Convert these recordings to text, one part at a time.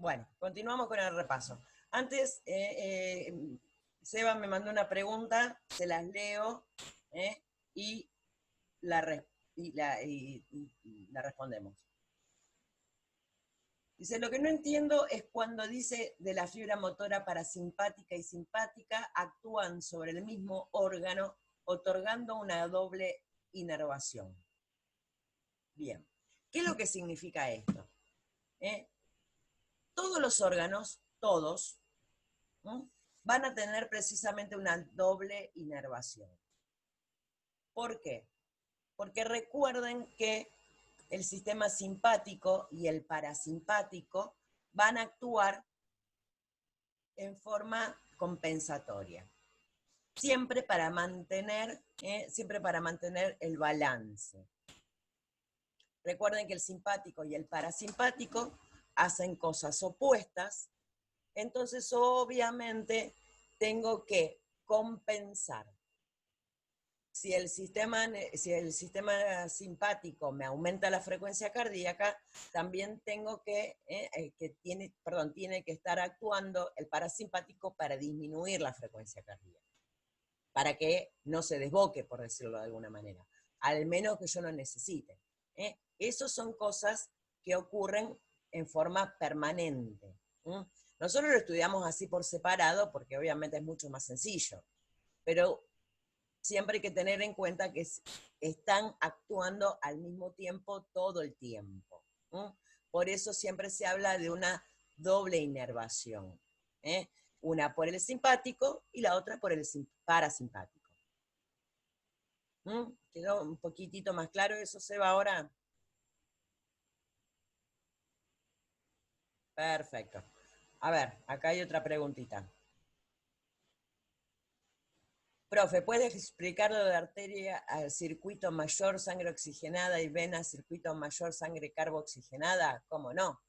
Bueno, continuamos con el repaso. Antes, Seba me mandó una pregunta, se las leo y, la, y la respondemos. Dice, lo que no entiendo es cuando dice de la fibra motora parasimpática y simpática actúan sobre el mismo órgano, otorgando una doble inervación. Bien, ¿qué es lo que significa esto? Todos los órganos, todos, ¿no?, van a tener precisamente una doble inervación. ¿Por qué? Porque recuerden que el sistema simpático y el parasimpático van a actuar en forma compensatoria, siempre para mantener el balance. Recuerden que el simpático y el parasimpático hacen cosas opuestas, entonces obviamente tengo que compensar. Si el sistema simpático me aumenta la frecuencia cardíaca, también tengo tiene que estar actuando el parasimpático para disminuir la frecuencia cardíaca, para que no se desboque, por decirlo de alguna manera, al menos que yo no necesite. Esas son cosas que ocurren en forma permanente. Nosotros lo estudiamos así por separado porque obviamente es mucho más sencillo, pero siempre hay que tener en cuenta que están actuando al mismo tiempo todo el tiempo. Por eso siempre se habla de una doble inervación. Una por el simpático y la otra por el parasimpático. ¿Quedó un poquitito más claro eso, Seba, ahora? Perfecto. A ver, acá hay otra preguntita. Profe, ¿puede explicarlo de arteria al circuito mayor, sangre oxigenada, y vena, circuito mayor, sangre carboxigenada? ¿Cómo no?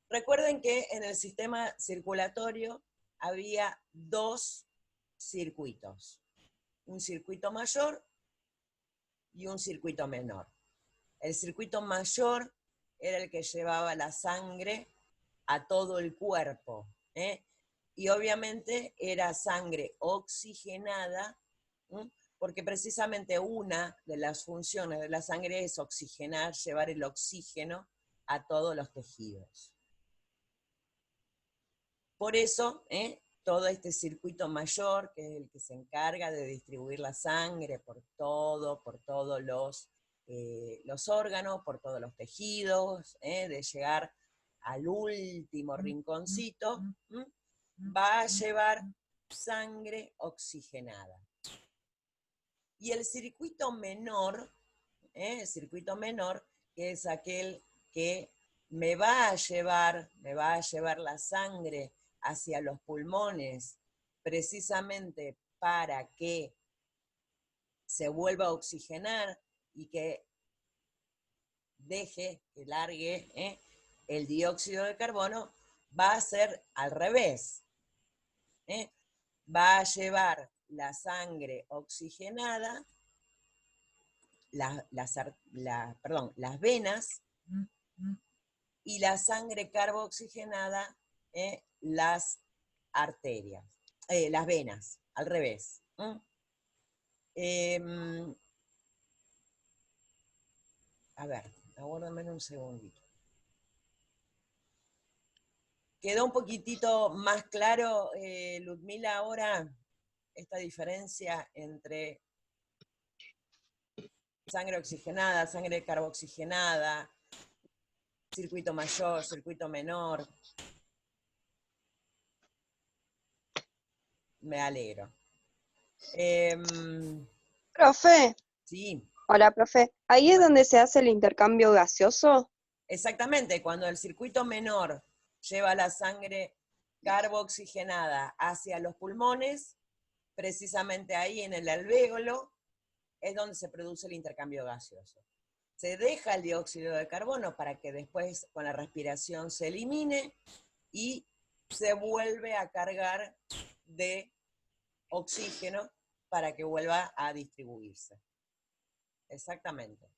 Recuerden que en el sistema circulatorio había dos circuitos, un circuito mayor y un circuito menor. El circuito mayor era el que llevaba la sangre a todo el cuerpo, y obviamente era sangre oxigenada, porque precisamente una de las funciones de la sangre es oxigenar, llevar el oxígeno a todos los tejidos. Por eso, todo este circuito mayor, que es el que se encarga de distribuir la sangre por todos los órganos, por todos los tejidos, de llegar al último rinconcito, va a llevar sangre oxigenada. Y el circuito menor, que es aquel que me va a llevar la sangre hacia los pulmones, precisamente para que se vuelva a oxigenar y que largue el dióxido de carbono, va a ser al revés. Va a llevar la sangre oxigenada, las venas, y la sangre carboxigenada, las arterias, las venas, al revés. A ver, aguárdame un segundito. ¿Quedó un poquitito más claro, Ludmila, ahora esta diferencia entre sangre oxigenada, sangre carboxigenada, circuito mayor, circuito menor? Me alegro. Profe. Sí. Hola, profe. ¿Ahí es donde se hace el intercambio gaseoso? Exactamente, cuando el circuito menor lleva la sangre carboxigenada hacia los pulmones, precisamente ahí en el alvéolo es donde se produce el intercambio gaseoso. Se deja el dióxido de carbono para que después con la respiración se elimine y se vuelve a cargar de oxígeno para que vuelva a distribuirse. Exactamente.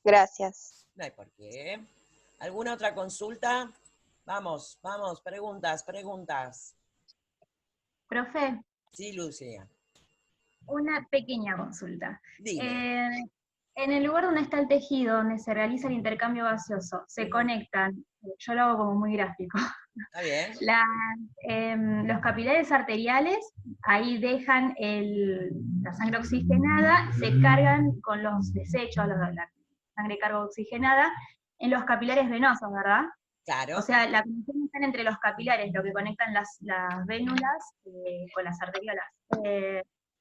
Gracias. No hay por qué. ¿Alguna otra consulta? Vamos, preguntas. Profe, Sí, Lucía. una pequeña consulta. Dime. En el lugar donde está el tejido, donde se realiza el intercambio gaseoso, se conectan, yo lo hago como muy gráfico, ¿Está bien? los capilares arteriales, ahí dejan la sangre oxigenada, se cargan con los desechos, la sangre carga oxigenada, en los capilares venosos, ¿verdad? Claro. O sea, la conexión está entre los capilares, lo que conectan las vénulas con las arteriolas.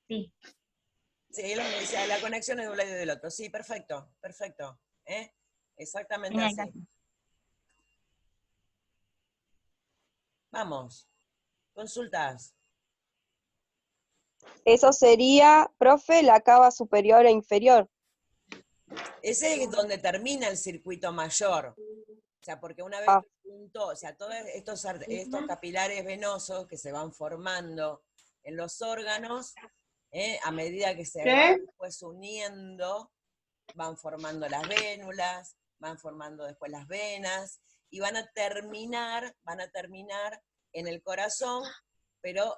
Sí. Sí, es lo que decía, la conexión es de un lado y del otro. Sí, perfecto, perfecto. Exactamente Genial, así. gracias. Vamos. Consultas. Eso sería, profe, la cava superior e inferior. Ese es donde termina el circuito mayor. O sea, porque una vez que juntó, o sea, todos estos capilares venosos que se van formando en los órganos, a medida que se van después uniendo, van formando las vénulas, van formando después las venas, y van a terminar en el corazón, pero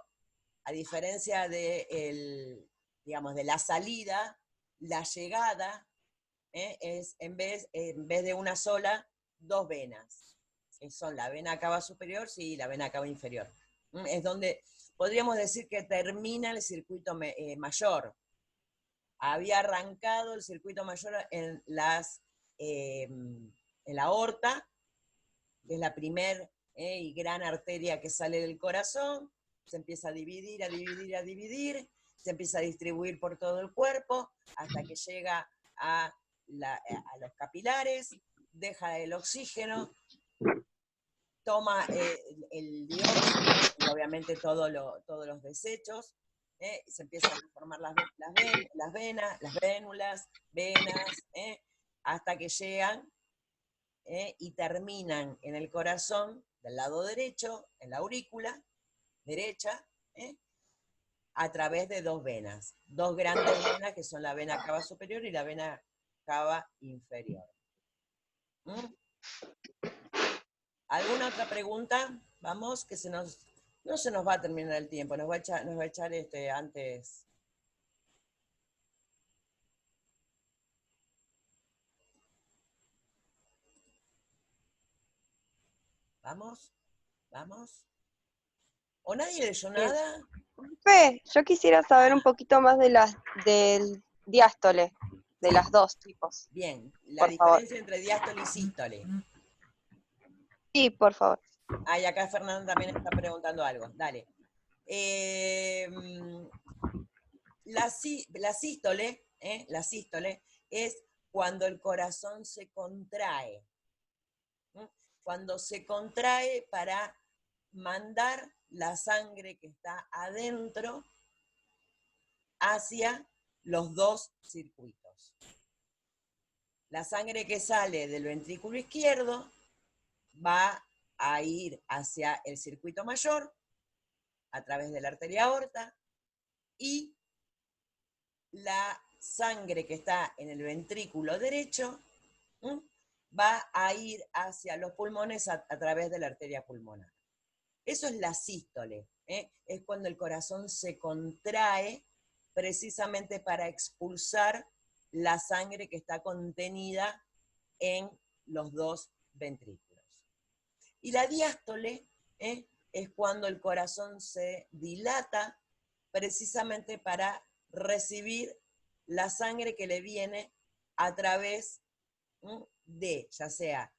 a diferencia digamos, de la salida, la llegada es en vez de una sola, dos venas, que son la vena cava superior y la vena cava inferior. Es donde podríamos decir que termina el circuito mayor. Había arrancado el circuito mayor en la aorta, que es la primer y gran arteria que sale del corazón, se empieza a dividir, se empieza a distribuir por todo el cuerpo, hasta que llega a los capilares, deja el oxígeno, toma el dióxido y obviamente todos los desechos, se empiezan a formar las venas, las vénulas, venas, hasta que llegan y terminan en el corazón del lado derecho, en la aurícula derecha, a través de dos venas, dos grandes venas que son la vena cava superior y la vena cava inferior. ¿Alguna otra pregunta? Vamos, que no se nos va a terminar el tiempo, nos va a echar antes. Vamos. ¿O nadie leyó nada? Profe, yo quisiera saber un poquito más del diástole, de las dos tipos. Bien, la Por diferencia favor. entre diástole y sístole. Sí, por favor. Y acá Fernanda también está preguntando algo. Dale. La sístole es cuando el corazón se contrae. Cuando se contrae para mandar la sangre que está adentro hacia los dos circuitos. La sangre que sale del ventrículo izquierdo va a ir hacia el circuito mayor, a través de la arteria aorta, y la sangre que está en el ventrículo derecho va a ir hacia los pulmones a través de la arteria pulmonar. Eso es la sístole, es cuando el corazón se contrae precisamente para expulsar la sangre que está contenida en los dos ventrículos. Y la diástole es cuando el corazón se dilata precisamente para recibir la sangre que le viene a través de, ya sea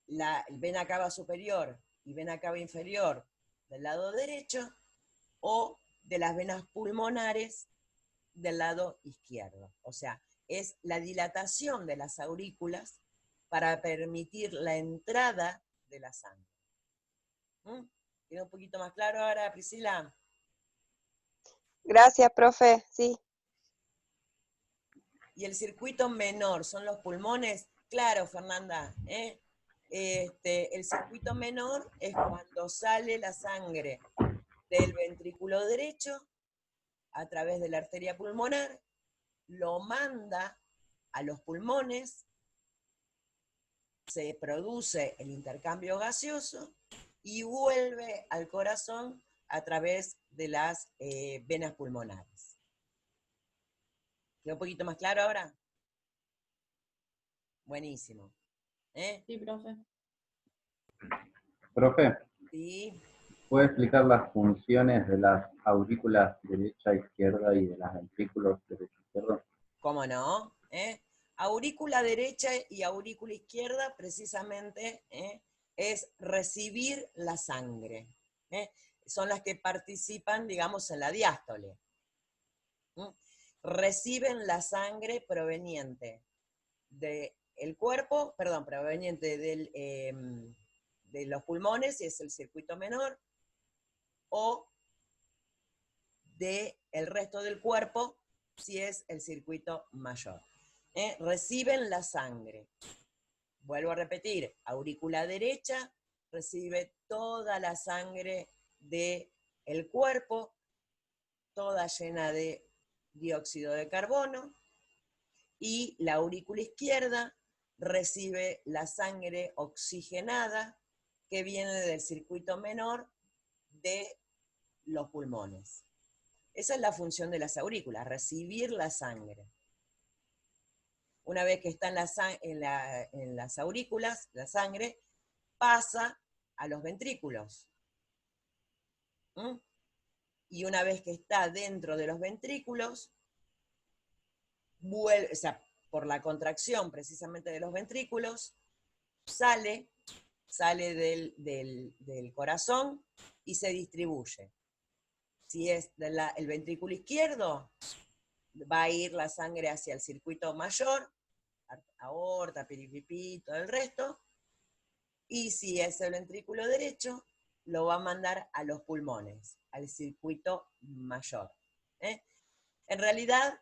la vena cava superior y vena cava inferior del lado derecho, o de las venas pulmonares del lado izquierdo. O sea, es la dilatación de las aurículas para permitir la entrada de la sangre. ¿Queda un poquito más claro ahora, Priscila? Gracias, profe. Sí. Y el circuito menor son los pulmones. Claro, Fernanda, el circuito menor es cuando sale la sangre del ventrículo derecho a través de la arteria pulmonar, lo manda a los pulmones, se produce el intercambio gaseoso y vuelve al corazón a través de las venas pulmonares. ¿Quedó un poquito más claro ahora? Buenísimo. Sí, profe. Profe, Sí. ¿puede explicar las funciones de las aurículas derecha, izquierda y de las ventrículos derecho, izquierdo? ¿Cómo no? Aurícula derecha y aurícula izquierda, precisamente, es recibir la sangre. Son las que participan, digamos, en la diástole. Reciben la sangre proveniente del cuerpo, perdón, proveniente de los pulmones, si es el circuito menor, o del resto del cuerpo, si es el circuito mayor. Reciben la sangre. Vuelvo a repetir, aurícula derecha recibe toda la sangre del cuerpo, toda llena de dióxido de carbono, y la aurícula izquierda recibe la sangre oxigenada que viene del circuito menor de los pulmones. Esa es la función de las aurículas, recibir la sangre. Una vez que está en las aurículas, la sangre pasa a los ventrículos. Y una vez que está dentro de los ventrículos, vuelve, o sea, por la contracción precisamente de los ventrículos, sale del corazón y se distribuye. Si es el ventrículo izquierdo, va a ir la sangre hacia el circuito mayor, aorta, piripipí, todo el resto, y si es el ventrículo derecho, lo va a mandar a los pulmones, al circuito mayor. En realidad,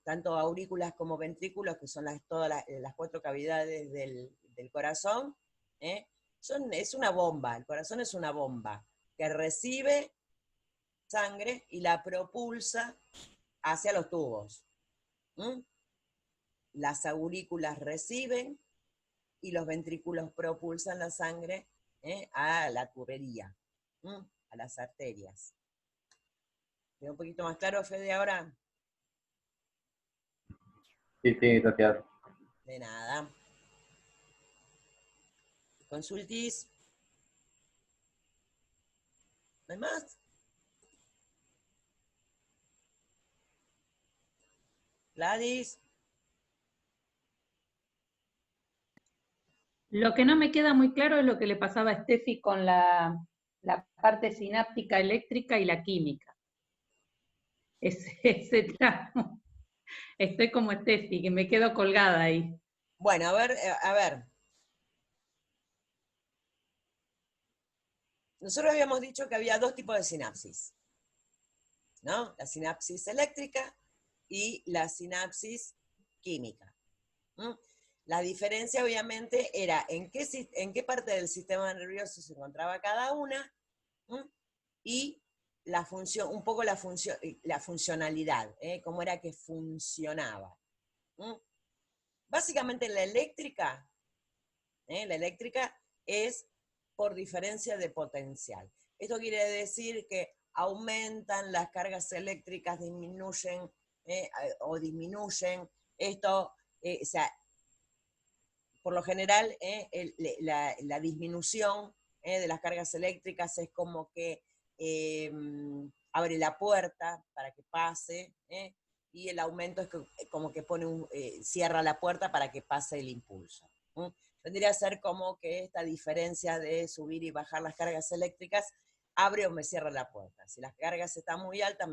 tanto aurículas como ventrículos, que son todas las 4 cavidades del corazón, es una bomba, el corazón es una bomba que recibe sangre y la propulsa hacia los tubos. Las aurículas reciben y los ventrículos propulsan la sangre a la tubería, a las arterias. ¿Quedó un poquito más claro, Fede, ahora? Sí, gracias. De nada. Consultis. ¿No hay más? Gladys. Lo que no me queda muy claro es lo que le pasaba a Steffi con la parte sináptica eléctrica y la química. Ese tramo. Estoy como Steffi, que me quedo colgada ahí. Bueno, a ver. Nosotros habíamos dicho que había 2 tipos de sinapsis, ¿no? La sinapsis eléctrica y la sinapsis química. La diferencia, obviamente, era en qué parte del sistema nervioso se encontraba cada una, y la función, un poco la funcionalidad, cómo era que funcionaba. Básicamente la eléctrica es por diferencia de potencial. Esto quiere decir que aumentan las cargas eléctricas, disminuyen o disminuyen. Esto, o sea, por lo general, la disminución de las cargas eléctricas es como que abre la puerta para que pase, y el aumento es como que cierra la puerta para que pase el impulso. Tendría que ser como que esta diferencia de subir y bajar las cargas eléctricas abre o me cierra la puerta. Si las cargas están muy altas,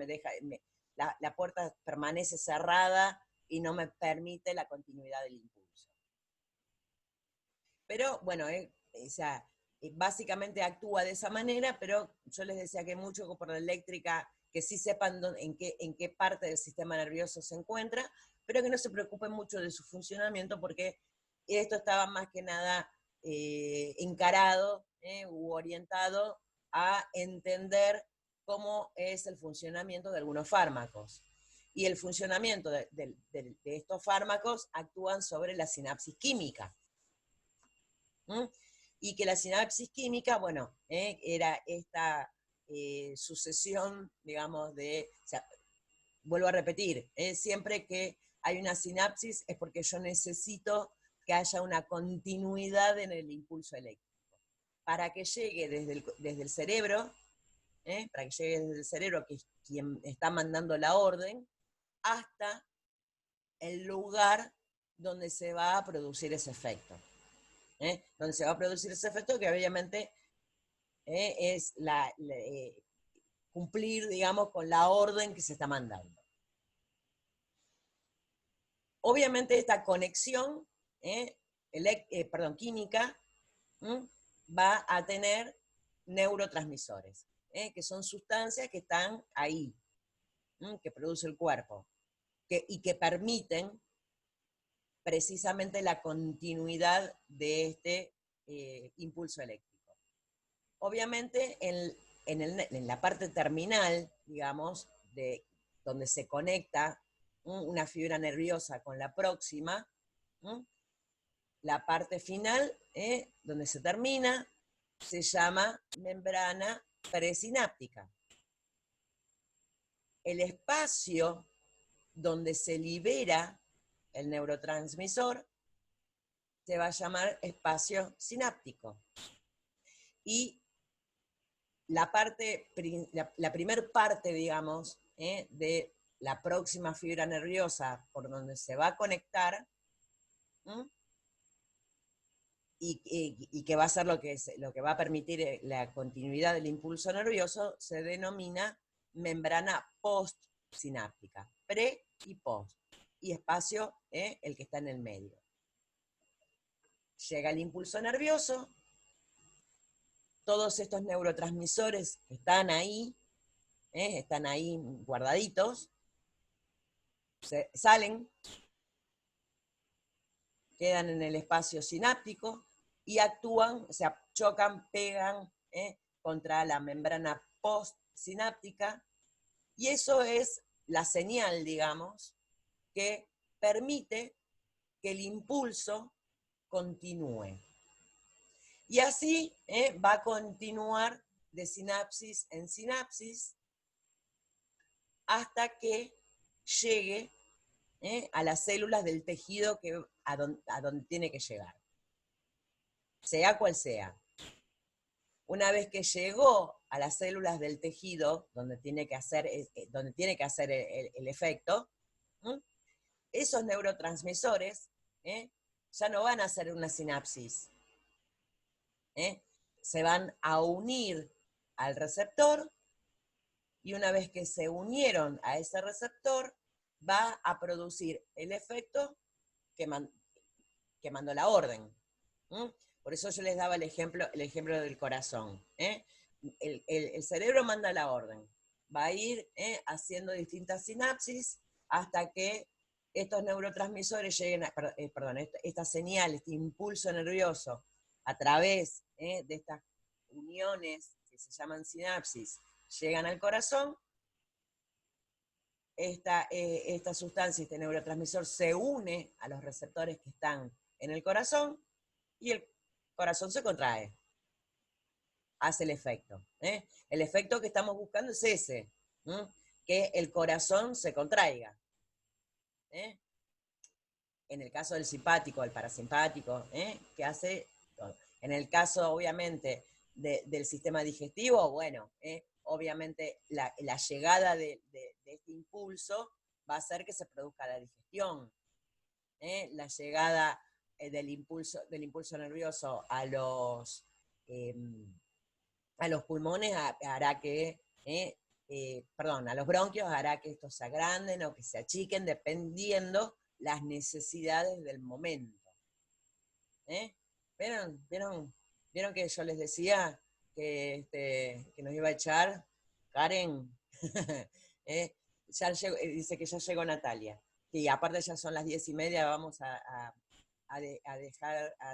la puerta permanece cerrada y no me permite la continuidad del impulso. Pero bueno, básicamente actúa de esa manera, pero yo les decía que mucho por la eléctrica, que sí sepan en qué parte del sistema nervioso se encuentra, pero que no se preocupen mucho de su funcionamiento, porque esto estaba más que nada encarado u orientado a entender cómo es el funcionamiento de algunos fármacos. Y el funcionamiento de estos fármacos actúan sobre la sinapsis química. Y que la sinapsis química, bueno, era esta sucesión, digamos, o sea, vuelvo a repetir, siempre que hay una sinapsis es porque yo necesito que haya una continuidad en el impulso eléctrico. Para que llegue desde el cerebro, para que llegue desde el cerebro, que es quien está mandando la orden, hasta el lugar donde se va a producir ese efecto. Donde se va a producir ese efecto que obviamente es cumplir, digamos, con la orden que se está mandando. Obviamente esta conexión química va a tener neurotransmisores, que son sustancias que están ahí, que produce el cuerpo, y que permiten precisamente la continuidad de este impulso eléctrico. Obviamente en la parte terminal, digamos, donde se conecta una fibra nerviosa con la próxima, la parte final, donde se termina, se llama membrana presináptica. El espacio donde se libera el neurotransmisor se va a llamar espacio sináptico. Y la primer parte, digamos, de la próxima fibra nerviosa por donde se va a conectar, y que va a ser lo que va a permitir la continuidad del impulso nervioso, se denomina membrana postsináptica, pre y post, y espacio el que está en el medio. Llega el impulso nervioso, todos estos neurotransmisores están ahí guardaditos, salen, quedan en el espacio sináptico y actúan, o sea, chocan, pegan contra la membrana postsináptica, y eso es la señal, digamos, que permite que el impulso continúe. Y así va a continuar de sinapsis en sinapsis hasta que llegue a las células del tejido a donde tiene que llegar, sea cual sea. Una vez que llegó a las células del tejido donde tiene que hacer el efecto, esos neurotransmisores ya no van a hacer una sinapsis, se van a unir al receptor, y una vez que se unieron a ese receptor, va a producir el efecto que mandó la orden. Por eso yo les daba el ejemplo del corazón. El cerebro manda la orden, va a ir haciendo distintas sinapsis hasta que estos neurotransmisores lleguen esta señal, este impulso nervioso, a través de estas uniones que se llaman sinapsis, llegan al corazón. Esta sustancia, este neurotransmisor, se une a los receptores que están en el corazón, y el corazón se contrae, hace el efecto. El efecto que estamos buscando es ese, que el corazón se contraiga. En el caso del simpático, del parasimpático, que hace todo. En el caso, obviamente, del sistema digestivo, bueno, obviamente la llegada de este impulso va a hacer que se produzca la digestión. La llegada del impulso nervioso a los pulmones hará que, a los bronquios hará que estos se agranden o que se achiquen dependiendo las necesidades del momento. ¿Vieron que yo les decía que nos iba a echar? Karen, ya llegó, dice que ya llegó Natalia. Y aparte ya son las 10:30, vamos a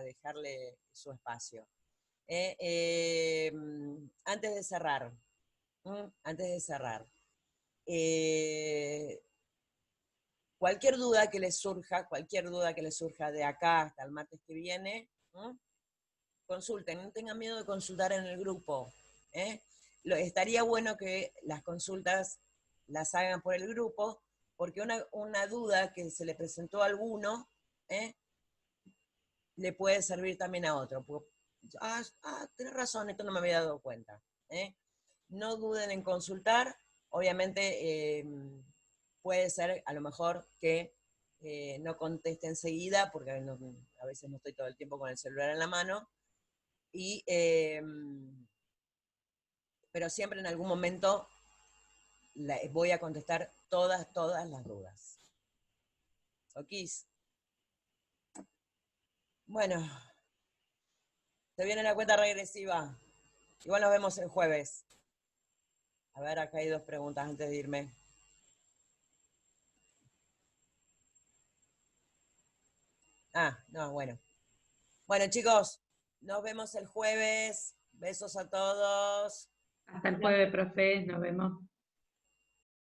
dejarle su espacio. Antes de cerrar, cualquier duda que les surja de acá hasta el martes que viene, ¿no? Consulten, no tengan miedo de consultar en el grupo. Estaría bueno que las consultas las hagan por el grupo, porque una duda que se le presentó a alguno, le puede servir también a otro. Tenés razón, esto no me había dado cuenta. No duden en consultar, obviamente puede ser a lo mejor que no conteste enseguida, porque a veces no estoy todo el tiempo con el celular en la mano, pero siempre en algún momento voy a contestar todas las dudas. ¿Ok? Bueno, se viene la cuenta regresiva. Igual nos vemos el jueves. A ver, acá hay 2 preguntas antes de irme. No, bueno. Bueno, chicos, nos vemos el jueves. Besos a todos. Hasta el jueves, profe, nos vemos.